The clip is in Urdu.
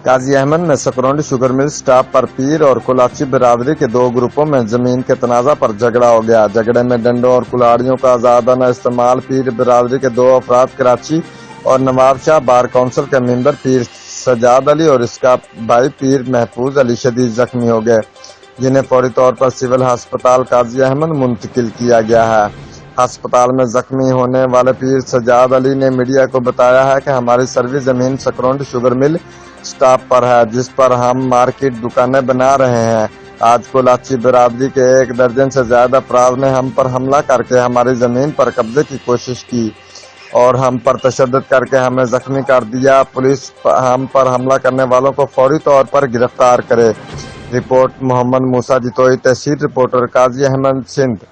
قاضی احمد میں سکرنڈ شوگر مل اسٹاپ پر پیر اور کولاچی برادری کے 2 گروپوں میں زمین کے تنازع پر جھگڑا ہو گیا۔ جھگڑے میں ڈنڈوں اور کلہاڑیوں کا آزادانہ استعمال پیر برادری کے 2 افراد کراچی اور نواب بار کونسل کے میمبر پیر سجاد اور اس کا بھائی پیر محفوظ شدید زخمی ہو گئے، جنہیں فوری طور پر سول ہسپتال قاضی احمد منتقل کیا گیا ہے۔ ہسپتال میں زخمی ہونے والے پیر سجاد نے میڈیا کو بتایا ہے کہ ہماری سروس زمین سکرنڈ شوگر مل اسٹاپ پر ہے، جس پر ہم مارکیٹ دکانیں بنا رہے ہیں۔ آج کولاچی برادری کے 1 درجن سے زیادہ افراد نے ہم پر حملہ کر کے ہماری زمین پر قبضے کی کوشش کی اور ہم پر تشدد کر کے ہمیں زخمی کر دیا۔ پولیس ہم پر حملہ کرنے والوں کو فوری طور پر گرفتار کرے۔ رپورٹ محمد موسیٰ جتوئی، تحصیل رپورٹر قاضی احمد، سندھ۔